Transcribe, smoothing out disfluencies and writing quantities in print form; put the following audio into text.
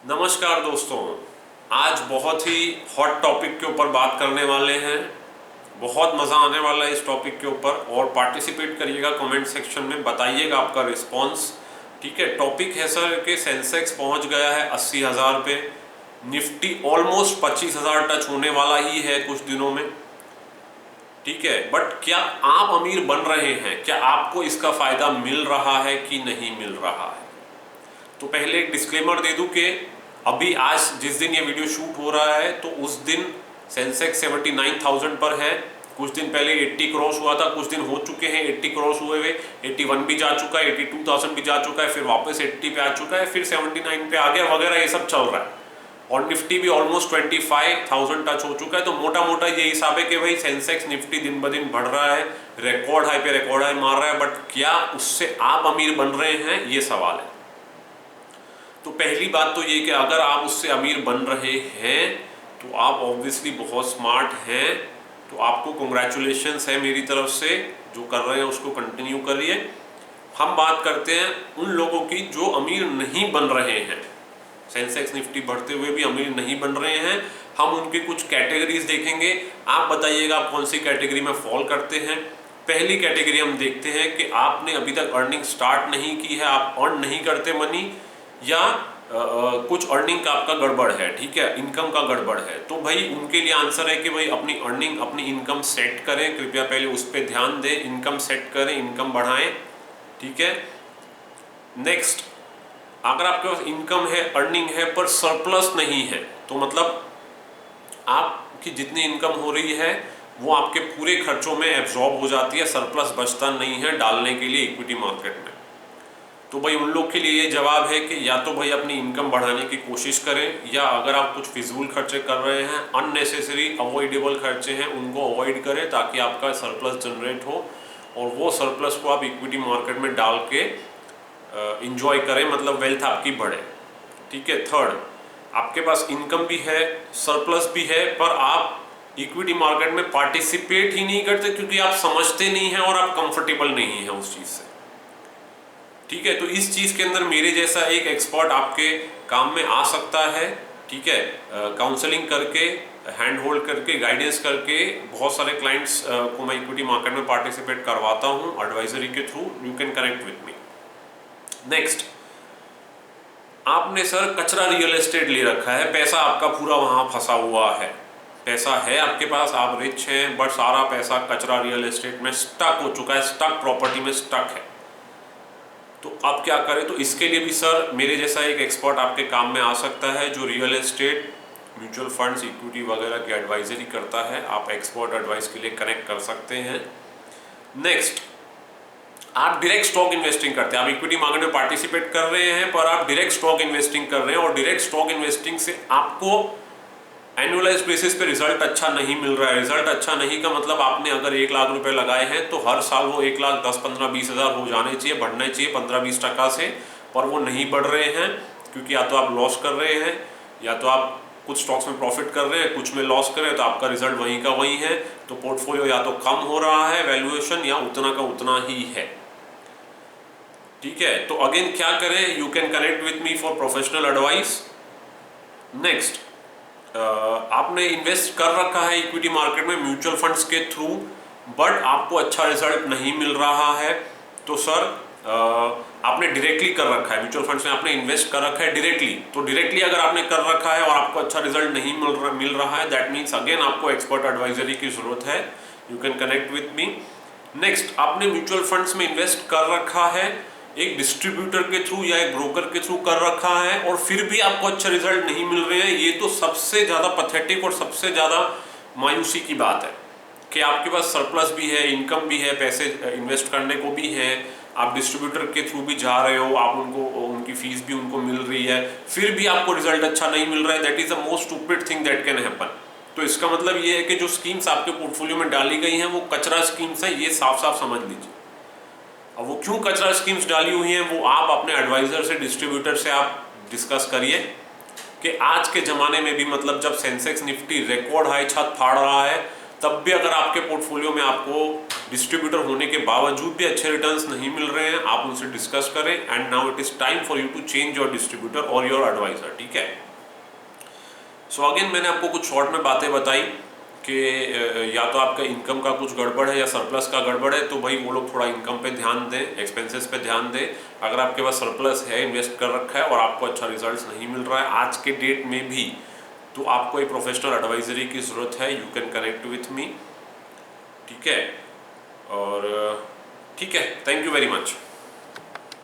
नमस्कार दोस्तों, आज बहुत ही हॉट टॉपिक के ऊपर बात करने वाले हैं। बहुत मज़ा आने वाला है इस टॉपिक के ऊपर और पार्टिसिपेट करिएगा कमेंट सेक्शन में, बताइएगा आपका रिस्पांस। ठीक है, टॉपिक है सर कि सेंसेक्स पहुंच गया है 80,000 पे, निफ्टी ऑलमोस्ट 25,000 टच होने वाला ही है कुछ दिनों में। ठीक है, बट क्या आप अमीर बन रहे हैं? क्या आपको इसका फ़ायदा मिल रहा है कि नहीं मिल रहा है? तो पहले एक डिस्क्लेमर दे दूं कि अभी आज जिस दिन ये वीडियो शूट हो रहा है तो उस दिन सेंसेक्स 79,000 पर है। कुछ दिन पहले 80 क्रॉस हुआ था, कुछ दिन हो चुके हैं 80 क्रॉस हुए हुए, 81 भी जा चुका है, 82,000 भी जा चुका है, फिर वापस 80 पे आ चुका है, फिर 79 पे आ गया वगैरह, ये सब चल रहा है। और निफ्टी भी ऑलमोस्ट 25,000 टच हो चुका है। तो मोटा मोटा ये हिसाब है कि भाई सेंसेक्स निफ्टी दिन ब दिन बढ़ रहा है, रिकॉर्ड हाई पे रिकॉर्ड हाई मार रहा है। बट क्या उससे आप अमीर बन रहे हैं, ये सवाल है। तो पहली बात तो ये कि अगर आप उससे अमीर बन रहे हैं तो आप ऑब्वियसली बहुत स्मार्ट हैं, तो आपको कंग्रेचुलेशंस है मेरी तरफ से। जो कर रहे हैं उसको कंटिन्यू करिए। हम बात करते हैं उन लोगों की जो अमीर नहीं बन रहे हैं, सेंसेक्स निफ्टी बढ़ते हुए भी अमीर नहीं बन रहे हैं। हम उनकी कुछ कैटेगरीज देखेंगे, आप बताइएगा आप कौन सी कैटेगरी में फॉल करते हैं। पहली कैटेगरी हम देखते हैं कि आपने अभी तक अर्निंग स्टार्ट नहीं की है, आप अर्न नहीं करते मनी, या कुछ अर्निंग का आपका गड़बड़ है। ठीक है, इनकम का गड़बड़ है। तो भाई उनके लिए आंसर है कि भाई अपनी अर्निंग, अपनी इनकम सेट करें। कृपया पहले उस पर ध्यान दें, इनकम सेट करें, इनकम बढ़ाएं। ठीक है, नेक्स्ट, अगर आपके पास इनकम है, अर्निंग है, पर सरप्लस नहीं है, तो मतलब आपकी जितनी इनकम हो रही है वो आपके पूरे खर्चों में एब्जॉर्ब हो जाती है, सरप्लस बचता नहीं है डालने के लिए इक्विटी मार्केट में। तो भाई उन लोग के लिए ये जवाब है कि या तो भाई अपनी इनकम बढ़ाने की कोशिश करें, या अगर आप कुछ फिजूल खर्चे कर रहे हैं, अननेसेसरी अवॉइडेबल खर्चे हैं, उनको अवॉइड करें ताकि आपका सरप्लस जनरेट हो और वो सरप्लस को आप इक्विटी मार्केट में डाल के इंजॉय करें, मतलब वेल्थ आपकी बढ़े। ठीक है, थर्ड, आपके पास इनकम भी है, सरप्लस भी है, पर आप इक्विटी मार्केट में पार्टिसिपेट ही नहीं करते क्योंकि आप समझते नहीं हैं और आप कंफर्टेबल नहीं हैं उस चीज़ से। ठीक है, तो इस चीज़ के अंदर मेरे जैसा एक एक्सपर्ट आपके काम में आ सकता है। ठीक है, काउंसलिंग करके, हैंड होल्ड करके, गाइडेंस करके बहुत सारे क्लाइंट्स को मैं इक्विटी मार्केट में पार्टिसिपेट करवाता हूँ एडवाइजरी के through. You can connect with me. Next, आपने सर कचरा रियल एस्टेट ले रखा है, पैसा आपका पूरा वहाँ फंसा हुआ है, पैसा है आपके पास, आप रिच हैं, बट सारा पैसा कचरा रियल एस्टेट में स्टक हो चुका है, स्टक प्रॉपर्टी में स्टक है। तो आप क्या करें? तो इसके लिए भी सर मेरे जैसा एक एक्सपर्ट आपके काम में आ सकता है जो real estate, mutual funds, equity वगैरह की एडवाइजरी करता है। आप एक्सपर्ट एडवाइस के लिए कनेक्ट कर सकते हैं। नेक्स्ट, आप डायरेक्ट स्टॉक इन्वेस्टिंग करते हैं, आप इक्विटी मार्केट में पार्टिसिपेट कर रहे हैं पर आप डायरेक्ट स्टॉक इन्वेस्टिंग कर रहे हैं, और डायरेक्ट स्टॉक इन्वेस्टिंग से आपको एनुअलाइज बेसिस पे रिजल्ट अच्छा नहीं मिल रहा है। रिजल्ट अच्छा नहीं का मतलब आपने अगर 1 लाख रुपए लगाए हैं तो हर साल वो 1 लाख 10, 15, 20 हज़ार हो जाने चाहिए, बढ़ने चाहिए 15-20% से, पर वो नहीं बढ़ रहे हैं क्योंकि या तो आप लॉस कर रहे हैं, या तो आप कुछ स्टॉक्स में प्रॉफिट कर रहे हैं, कुछ में लॉस कर रहे हैं, तो आपका रिजल्ट वहीं का वहीं है। तो पोर्टफोलियो या तो कम हो रहा है वैल्यूएशन, या उतना का उतना ही है। ठीक है, तो अगेन क्या करें? You can connect with me for professional advice. Next, आपने इन्वेस्ट कर रखा है इक्विटी मार्केट में म्यूचुअल फंड्स के थ्रू, बट आपको अच्छा रिजल्ट नहीं मिल रहा है, तो सर आपने डायरेक्टली कर रखा है, म्यूचुअल फंड्स में आपने इन्वेस्ट कर रखा है डायरेक्टली। तो डायरेक्टली अगर आपने कर रखा है और आपको अच्छा रिजल्ट नहीं मिल रहा है, दैट मीन्स अगेन आपको एक्सपर्ट एडवाइजरी की जरूरत है। You can connect with me. Next, आपने म्यूचुअल फंड्स में इन्वेस्ट कर रखा है, एक डिस्ट्रीब्यूटर के थ्रू या एक ब्रोकर के थ्रू कर रखा है, और फिर भी आपको अच्छा रिजल्ट नहीं मिल रहे हैं, ये तो सबसे ज़्यादा पैथेटिक और सबसे ज़्यादा मायूसी की बात है कि आपके पास सरप्लस भी है, इनकम भी है, पैसे इन्वेस्ट करने को भी है, आप डिस्ट्रीब्यूटर के थ्रू भी जा रहे हो, आप उनकी फीस भी उनको मिल रही है, फिर भी आपको रिजल्ट अच्छा नहीं मिल रहा है। That is the most stupid thing that can happen. तो इसका मतलब ये है कि जो स्कीम्स आपके पोर्टफोलियो में डाली गई हैं वो कचरा स्कीम्स हैं, ये साफ साफ समझ लीजिए। अब वो क्यों कचरा स्कीम्स डाली हुई हैं वो आप अपने एडवाइजर से, डिस्ट्रीब्यूटर से आप डिस्कस करिए कि आज के ज़माने में भी, मतलब जब सेंसेक्स निफ्टी रिकॉर्ड हाई छत फाड़ रहा है, तब भी अगर आपके पोर्टफोलियो में आपको डिस्ट्रीब्यूटर होने के बावजूद भी अच्छे रिटर्न्स नहीं मिल रहे हैं, आप उनसे डिस्कस करें। And now it is time for you to change your distributor और योर एडवाइजर, ठीक है। सो अगेन मैंने आपको कुछ शॉर्ट में बातें बताई कि या तो आपका इनकम का कुछ गड़बड़ है या सरप्लस का गड़बड़ है, तो भाई वो लोग थोड़ा इनकम पे ध्यान दें, एक्सपेंसेस पे ध्यान दें। अगर आपके पास सरप्लस है, इन्वेस्ट कर रखा है और आपको अच्छा रिजल्ट नहीं मिल रहा है आज के डेट में भी, तो आपको एक प्रोफेशनल एडवाइजरी की ज़रूरत है। You can connect with me, ठीक है। और ठीक है, थैंक यू वेरी मच।